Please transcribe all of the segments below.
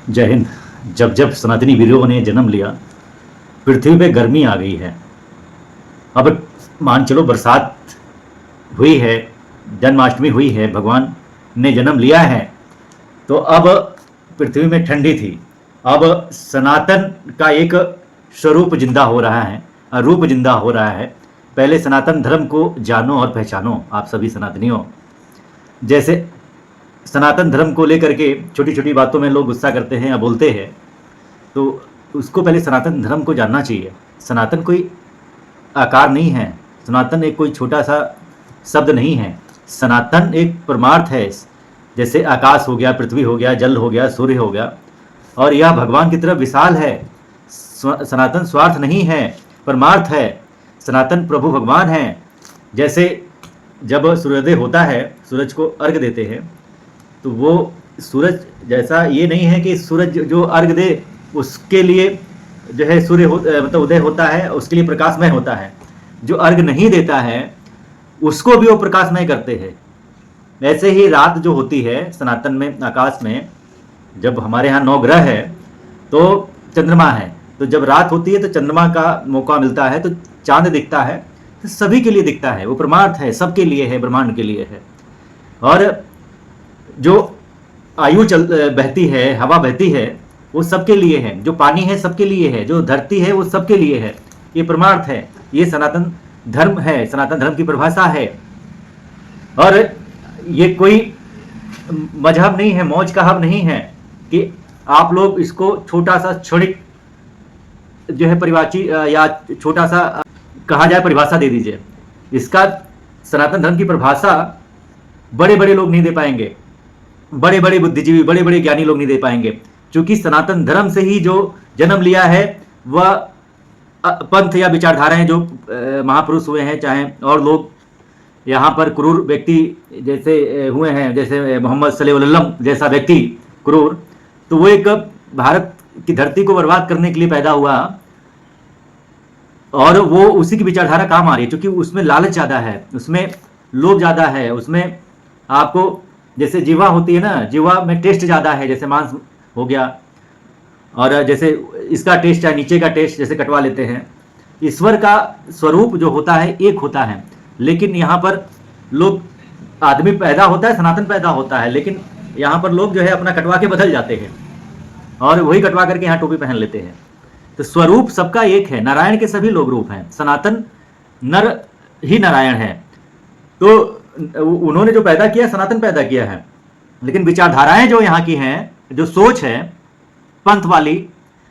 जय हिंद। जब जब सनातनी वीरों ने जन्म लिया, पृथ्वी पे गर्मी आ गई है। अब मान चलो बरसात हुई है, जन्माष्टमी हुई है, भगवान ने जन्म लिया है, तो अब पृथ्वी में ठंडी थी। अब सनातन का एक स्वरूप जिंदा हो रहा है, रूप जिंदा हो रहा है। पहले सनातन धर्म को जानो और पहचानो आप सभी सनातनियों। जैसे सनातन धर्म को लेकर के छोटी छोटी बातों में लोग गुस्सा करते हैं या बोलते हैं, तो उसको पहले सनातन धर्म को जानना चाहिए। सनातन कोई आकार नहीं है, सनातन एक कोई छोटा सा शब्द नहीं है। सनातन एक परमार्थ है, जैसे आकाश हो गया, पृथ्वी हो गया, जल हो गया, सूर्य हो गया, और यह भगवान की तरफ विशाल है। सनातन स्वार्थ नहीं है, परमार्थ है। सनातन प्रभु भगवान है। जैसे जब सूर्योदय होता है, सूरज को अर्घ देते हैं, तो वो सूरज जैसा ये नहीं है कि सूरज जो अर्घ दे उसके लिए जो है सूर्य मतलब उदय होता है, उसके लिए प्रकाशमय होता है। जो अर्घ नहीं देता है उसको भी वो प्रकाशमय करते हैं। ऐसे ही रात जो होती है सनातन में, आकाश में, जब हमारे यहाँ 9 ग्रह है तो चंद्रमा है, तो जब रात होती है तो चंद्रमा का मौका मिलता है, तो चांद दिखता है, तो सभी के लिए दिखता है। वो परमार्थ है, सबके लिए है, ब्रह्मांड के लिए है। और जो आयु बहती है, हवा बहती है, वो सबके लिए है। जो पानी है सबके लिए है, जो धरती है वो सबके लिए है। ये परमार्थ है, ये सनातन धर्म है, सनातन धर्म की परिभाषा है। और ये कोई मजहब नहीं है, मौज का हब नहीं है कि आप लोग इसको छोटा सा क्षणिक जो है परिभाषी या छोटा सा कहा जाए परिभाषा दे दीजिए। इसका सनातन धर्म की परिभाषा बड़े बड़े लोग नहीं दे पाएंगे, बड़े बड़े बुद्धिजीवी, बड़े बड़े ज्ञानी लोग नहीं दे पाएंगे, क्योंकि सनातन धर्म से ही जो जन्म लिया है वह पंथ या विचारधाराएं जो महापुरुष हुए हैं, चाहे और लोग यहाँ पर क्रूर व्यक्ति जैसे हुए हैं, जैसे मोहम्मद सल्लल्लाहु अलैहि वसल्लम जैसा व्यक्ति क्रूर, तो वो एक भारत की धरती को बर्बाद करने के लिए पैदा हुआ, और वो उसी की विचारधारा काम आ रही है, क्योंकि उसमें लालच ज़्यादा है, उसमें लोभ ज़्यादा है, उसमें आपको जैसे जीवा होती है ना, जीवा में टेस्ट ज़्यादा है, जैसे मांस हो गया, और जैसे इसका टेस्ट चाहे नीचे का टेस्ट जैसे कटवा लेते हैं। ईश्वर का स्वरूप जो होता है एक होता है, लेकिन यहाँ पर लोग, आदमी पैदा होता है, सनातन पैदा होता है, लेकिन यहाँ पर लोग जो है अपना कटवा के बदल जाते हैं और वही कटवा करके यहाँ टोपी पहन लेते हैं। तो स्वरूप सबका एक है, नारायण के सभी लोग रूप हैं, सनातन नर ही नारायण है। तो उन्होंने जो पैदा किया, सनातन पैदा किया है, लेकिन विचारधाराएं जो यहाँ की हैं, जो सोच है पंथ वाली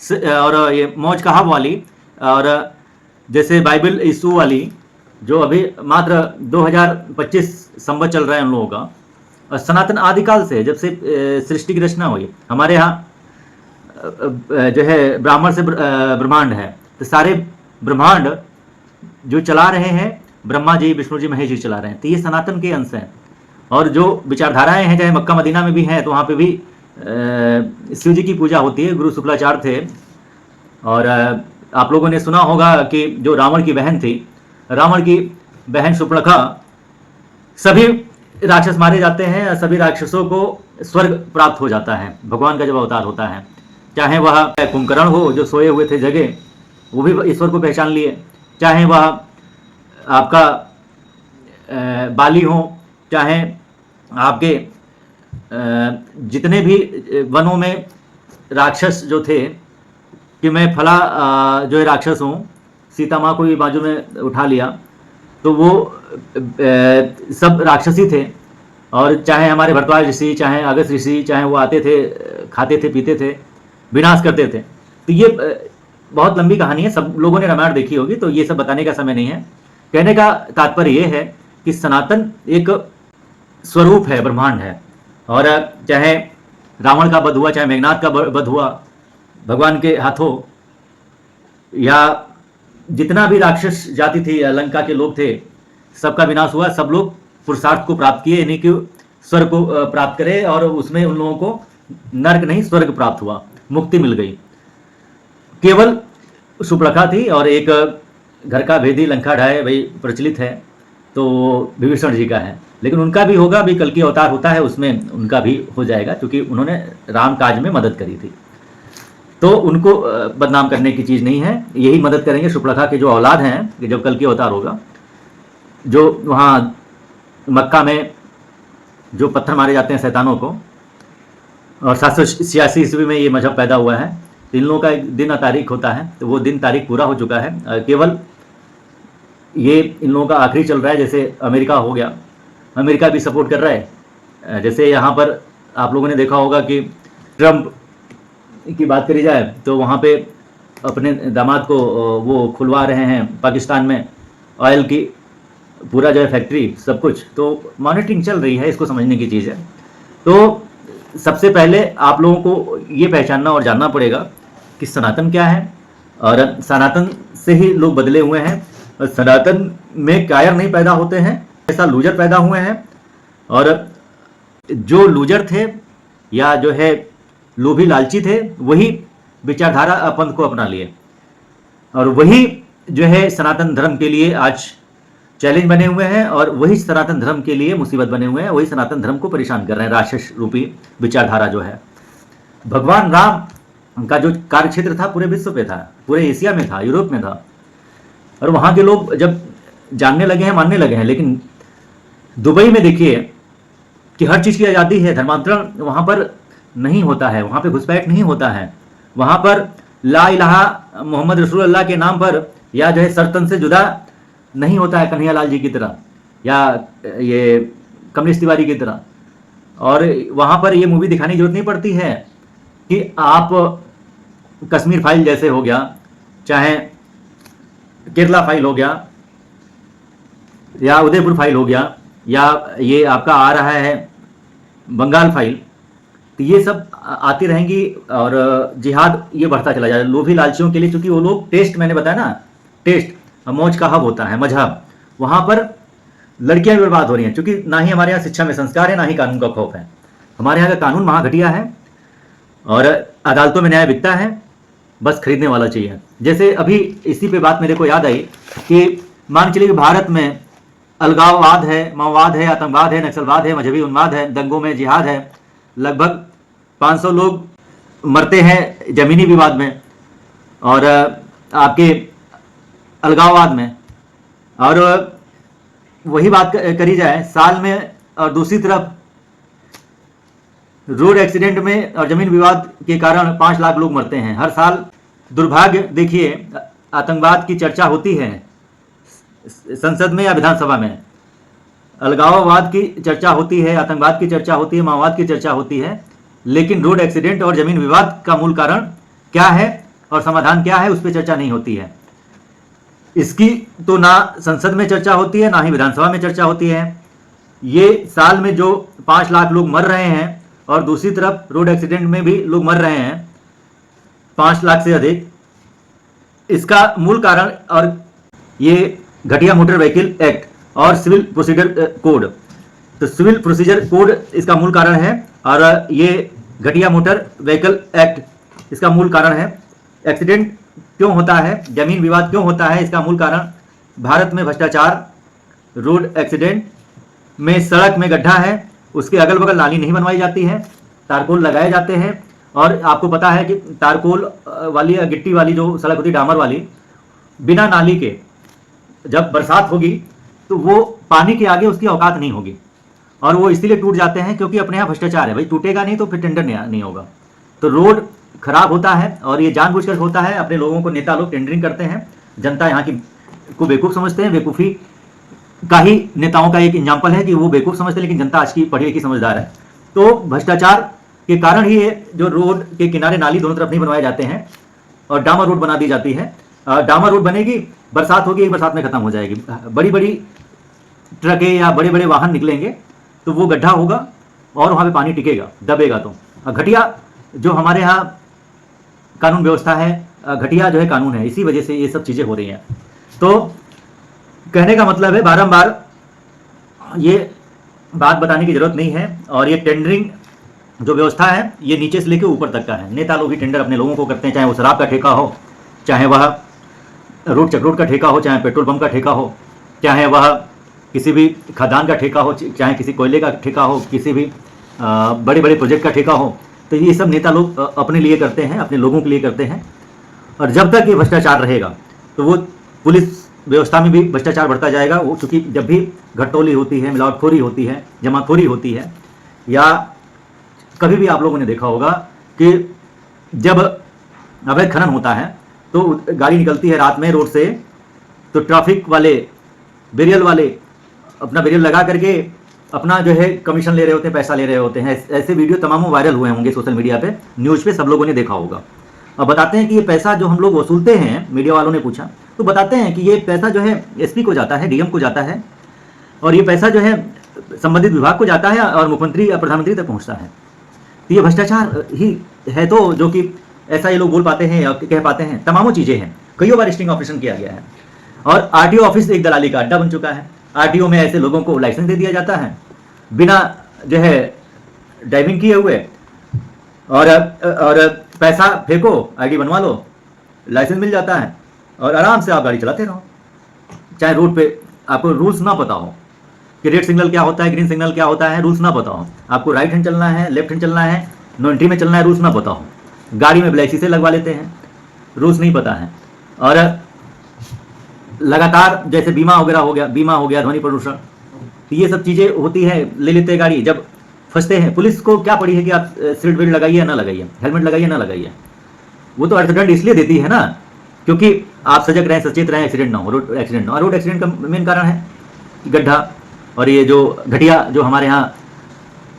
और ये मौज का हब वाली, और जैसे बाइबल इशू वाली, जो अभी मात्र 2025 संवत चल रहा है उन लोगों का, और सनातन आदिकाल से, जब से सृष्टि की रचना हुई, हमारे यहाँ जो है ब्राह्मण से ब्रह्मांड है, तो सारे ब्रह्मांड जो चला रहे हैं ब्रह्मा जी, विष्णु जी, महेश जी चला रहे हैं, तो ये सनातन के अंश हैं। और जो विचारधाराएं हैं, चाहे मक्का मदीना में भी हैं, तो वहाँ पे भी शिव जी की पूजा होती है। गुरु शुक्लाचार्य थे, और आप लोगों ने सुना होगा कि जो रावण की बहन थी, रावण की बहन शूर्पणखा, सभी राक्षस मारे जाते हैं, सभी राक्षसों को स्वर्ग प्राप्त हो जाता है भगवान का जब अवतार होता है। चाहे वह कुंभकर्ण हो जो सोए हुए थे जगह, वो भी ईश्वर को पहचान लिए, चाहे वह आपका बाली हो, चाहे आपके जितने भी वनों में राक्षस जो थे, कि मैं फला जो है राक्षस हूँ, सीता माँ को भी बाजू में उठा लिया, तो वो सब राक्षसी थे। और चाहे हमारे भरद्वाज ऋषि, चाहे अगस्त ऋषि, चाहे वो आते थे, खाते थे, पीते थे, विनाश करते थे। तो ये बहुत लंबी कहानी है, सब लोगों ने रामायण देखी होगी, तो ये सब बताने का समय नहीं है। कहने का तात्पर्य ये है कि सनातन एक स्वरूप है, ब्रह्मांड है। और चाहे रावण का वध हुआ, चाहे मेघनाथ का वध हुआ भगवान के हाथों, या जितना भी राक्षस जाति थी, लंका के लोग थे, सबका विनाश हुआ। सब लोग पुरुषार्थ को प्राप्त किए, यानी कि स्वर्ग को प्राप्त करे, और उसमें उन लोगों को नर्क नहीं स्वर्ग प्राप्त हुआ, मुक्ति मिल गई। केवल शूर्पणखा थी, और एक घर का भेदी लंका ढाए वही प्रचलित है, तो विभीषण जी का है। लेकिन उनका भी होगा, अभी कल की अवतार होता है उसमें उनका भी हो जाएगा, क्योंकि उन्होंने राम काज में मदद करी थी। तो उनको बदनाम करने की चीज़ नहीं है, यही मदद करेंगे सुपर्णखा के जो औलाद हैं कि जब कल की अवतार होगा, जो वहाँ मक्का में जो पत्थर मारे जाते हैं शैतानों को, और 786 ईस्वी में ये मजहब पैदा हुआ है। तो इन लोगों का एक दिन तारीख होता है, तो वो दिन तारीख पूरा हो चुका है। केवल ये इन लोगों का आखिरी चल रहा है। जैसे अमेरिका हो गया, अमेरिका भी सपोर्ट कर रहा है। जैसे यहाँ पर आप लोगों ने देखा होगा कि ट्रम्प की बात करी जाए तो वहाँ पे अपने दामाद को वो खुलवा रहे हैं पाकिस्तान में ऑयल की पूरा जो है फैक्ट्री सब कुछ। तो मॉनिटरिंग चल रही है, इसको समझने की चीज़ है। तो सबसे पहले आप लोगों को ये पहचानना और जानना पड़ेगा कि सनातन क्या है, और सनातन से ही लोग बदले हुए हैं। और सनातन में कायर नहीं पैदा होते हैं, ऐसा लूजर पैदा हुए हैं। और जो लूजर थे या जो है लोभी लालची थे, वही विचारधारा पंथ को अपना लिए, और वही जो है सनातन धर्म के लिए आज चैलेंज बने हुए हैं, और वही सनातन धर्म के लिए मुसीबत बने हुए हैं। वही सनातन धर्म को परेशान कर रहे हैं। राक्षस रूपी विचारधारा जो है, भगवान राम का जो कार्य क्षेत्र था पूरे विश्व पे था, पूरे एशिया में था, यूरोप में था, और वहाँ के लोग जब जानने लगे हैं, मानने लगे हैं। लेकिन दुबई में देखिए कि हर चीज़ की आज़ादी है, धर्मांतरण वहाँ पर नहीं होता है, वहाँ पे घुसपैठ नहीं होता है। वहाँ पर ला इलाहा मोहम्मद रसूलुल्लाह के नाम पर या जो है सरतन से जुदा नहीं होता है, कन्हैया लाल जी की तरह या ये कमलेश तिवारी की तरह। और वहाँ पर ये मूवी दिखाने की जरूरत नहीं पड़ती है कि आप कश्मीर फाइल जैसे हो गया, चाहे केरला फाइल हो गया, या उदयपुर फाइल हो गया, या ये आपका आ रहा है बंगाल फाइल, तो ये सब आती रहेंगी और जिहाद ये बढ़ता चला जाएगा लोभी लालचियों के लिए। क्योंकि वो लोग टेस्ट, मैंने बताया ना, टेस्ट मौज का हब होता है मजहब, वहाँ पर लड़कियां भी बर्बाद हो रही हैं। क्योंकि ना ही हमारे यहाँ शिक्षा में संस्कार है, ना ही कानून का खौफ है। हमारे यहाँ का कानून महाघटिया है, और अदालतों में न्याय बिकता है, बस खरीदने वाला चाहिए। जैसे अभी इसी पे बात मेरे को याद आई कि मान चलिए कि भारत में अलगाववाद है, माओवाद है, आतंकवाद है, नक्सलवाद है, मजहबी उन्माद है, दंगों में जिहाद है, लगभग 500 लोग मरते हैं जमीनी विवाद में और आपके अलगाववाद में। और वही बात करी जाए साल में, और दूसरी तरफ रोड एक्सीडेंट में और जमीन विवाद के कारण 5 लाख लोग मरते हैं हर साल। दुर्भाग्य देखिए, आतंकवाद की चर्चा होती है संसद में या विधानसभा में, अलगाववाद की चर्चा होती है, आतंकवाद की चर्चा होती है, माओवाद की चर्चा होती है, लेकिन रोड एक्सीडेंट और जमीन विवाद का मूल कारण क्या है और समाधान क्या है, उस पर चर्चा नहीं होती है। इसकी तो ना संसद में चर्चा होती है, ना ही विधानसभा में चर्चा होती है। ये साल में जो 5 लाख लोग मर रहे हैं, और दूसरी तरफ रोड एक्सीडेंट में भी लोग मर रहे हैं 5 लाख से अधिक, इसका मूल कारण, और ये घटिया मोटर व्हीकल एक्ट और सिविल प्रोसीजर कोड, तो सिविल प्रोसीजर कोड इसका मूल कारण है, और ये घटिया मोटर व्हीकल एक्ट इसका मूल कारण है। एक्सीडेंट क्यों होता है, जमीन विवाद क्यों होता है, इसका मूल कारण भारत में भ्रष्टाचार, रोड एक्सीडेंट में सड़क में गड्ढा है, उसके अगल बगल नाली नहीं बनवाई जाती है, तारकोल लगाए जाते हैं। और आपको पता है कि तारकोल वाली या गिट्टी वाली जो सड़क होती है, डामर वाली, बिना नाली के जब बरसात होगी तो वो पानी के आगे उसकी औकात नहीं होगी, और वो इसीलिए टूट जाते हैं क्योंकि अपने यहाँ भ्रष्टाचार है। भाई टूटेगा नहीं तो फिर टेंडर नहीं होगा, तो रोड खराब होता है, और ये जानबूझकर होता है। अपने लोगों को नेता लोग टेंडरिंग करते हैं, जनता यहाँ की को बेवकूफ़ समझते हैं। बेवकूफ़ी का ही नेताओं का एक एग्जाम्पल है कि वो बेवकूफ़ समझते हैं, लेकिन जनता आज की पढ़ी लिखी समझदार है। तो भ्रष्टाचार के कारण ही ये जो रोड के किनारे नाली दोनों तरफ नहीं बनवाए जाते हैं और डामर रोड बना दी जाती है। डामर रोड बनेगी, बरसात होगी, एक बरसात में खत्म हो जाएगी। बड़ी बड़ी ट्रकें या बड़े बड़े वाहन निकलेंगे तो वो गड्ढा होगा और वहाँ पे पानी टिकेगा, दबेगा। तो घटिया जो हमारे यहाँ कानून व्यवस्था है, घटिया जो है कानून है, इसी वजह से ये सब चीज़ें हो रही हैं। तो कहने का मतलब है, बारंबार ये बात बताने की जरूरत नहीं है। और ये टेंडरिंग जो व्यवस्था है ये नीचे से लेकर ऊपर तक का है। नेता लोग ही टेंडर अपने लोगों को करते हैं, चाहे वो शराब का ठेका हो, चाहे वह रोड चक्रोड का ठेका हो, चाहे पेट्रोल पंप का ठेका हो, चाहे वह किसी भी खदान का ठेका हो, चाहे किसी कोयले का ठेका हो, किसी भी बड़े बड़े प्रोजेक्ट का ठेका हो, तो ये सब नेता लोग अपने लिए करते हैं, अपने लोगों के लिए करते हैं। और जब तक ये भ्रष्टाचार रहेगा तो वो पुलिस व्यवस्था में भी भ्रष्टाचार बढ़ता जाएगा। वो चूँकि जब भी घटतौली होती है, मिलावटखोरी होती है, जमाखोरी होती है, या कभी भी आप लोगों ने देखा होगा कि जब अवैध खनन होता है तो गाड़ी निकलती है रात में रोड से, तो ट्रैफिक वाले, बेरियल वाले अपना बेरियल लगा करके अपना जो है कमीशन ले रहे होते हैं, पैसा ले रहे होते हैं। ऐसे वीडियो तमामों वायरल हुए होंगे सोशल मीडिया पे, न्यूज़ पे सब लोगों ने देखा होगा। अब बताते हैं कि ये पैसा जो हम लोग वसूलते हैं, मीडिया वालों ने पूछा तो बताते हैं कि ये पैसा जो है एसपी को जाता है, डीएम को जाता है, और ये पैसा जो है संबंधित विभाग को जाता है और मुख्यमंत्री या प्रधानमंत्री तक पहुँचता है। तो ये भ्रष्टाचार ही है, तो जो कि ऐसा ये लोग बोल पाते हैं या कह पाते हैं। तमामों चीज़ें हैं, कई बार स्टिंग ऑपरेशन किया गया है, और आरटीओ ऑफिस एक दलाली का अड्डा बन चुका है। आरटीओ में ऐसे लोगों को लाइसेंस दे दिया जाता है बिना जो है ड्राइविंग किए हुए, और पैसा फेंको, आईडी बनवा लो, लाइसेंस मिल जाता है, और आराम से आप गाड़ी चलाते रहो। चाहे रोड पे आपको रूल्स ना पता हो कि रेड सिग्नल क्या होता है, ग्रीन सिग्नल क्या होता है, रूल्स ना पता हो, आपको राइट हैंड चलना है, लेफ्ट हैंड चलना है, नो एंट्री में चलना है, रूल्स ना पता हो, गाड़ी में ब्लैक शीशे लगवा लेते हैं, रूल्स नहीं पता है। और लगातार जैसे बीमा वगैरह हो गया, बीमा हो गया, ध्वनि प्रदूषण, तो ये सब चीज़ें होती है, ले लेते हैं गाड़ी। जब फंसते हैं, पुलिस को क्या पड़ी है कि आप सीट बेल्ट लगाइए या ना लगाइए, हेलमेट लगाइए ना लगाइए, वो तो अर्थदंड इसलिए देती है ना क्योंकि आप सजग रहें, सचेत रहें, एक्सीडेंट ना हो, रोड एक्सीडेंट ना हो। रोड एक्सीडेंट का मेन कारण है गड्ढा, और ये जो घटिया जो हमारे यहाँ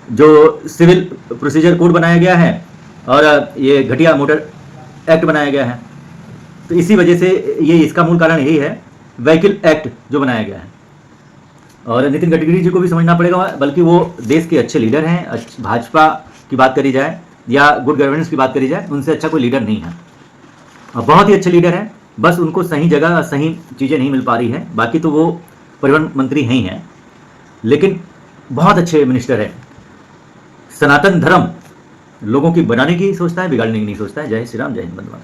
जो सिविल प्रोसीजर कोड बनाया गया है और ये घटिया मोटर एक्ट बनाया गया है, तो इसी वजह से ये इसका मूल कारण यही है, व्हीकल एक्ट जो बनाया गया है। और नितिन गडकरी जी को भी समझना पड़ेगा, बल्कि वो देश के अच्छे लीडर हैं। भाजपा की बात करी जाए या गुड गवर्नेंस की बात करी जाए, उनसे अच्छा कोई लीडर नहीं है, और बहुत ही अच्छे लीडर हैं। बस उनको सही जगह सही चीज़ें नहीं मिल पा रही है। बाकी तो वो परिवहन मंत्री ही हैं, लेकिन बहुत अच्छे मिनिस्टर हैं। सनातन धर्म लोगों की बनाने की सोचता है, बिगाड़ने की नहीं सोचता है। जय श्री राम, जय हिंद, वंदे मातरम।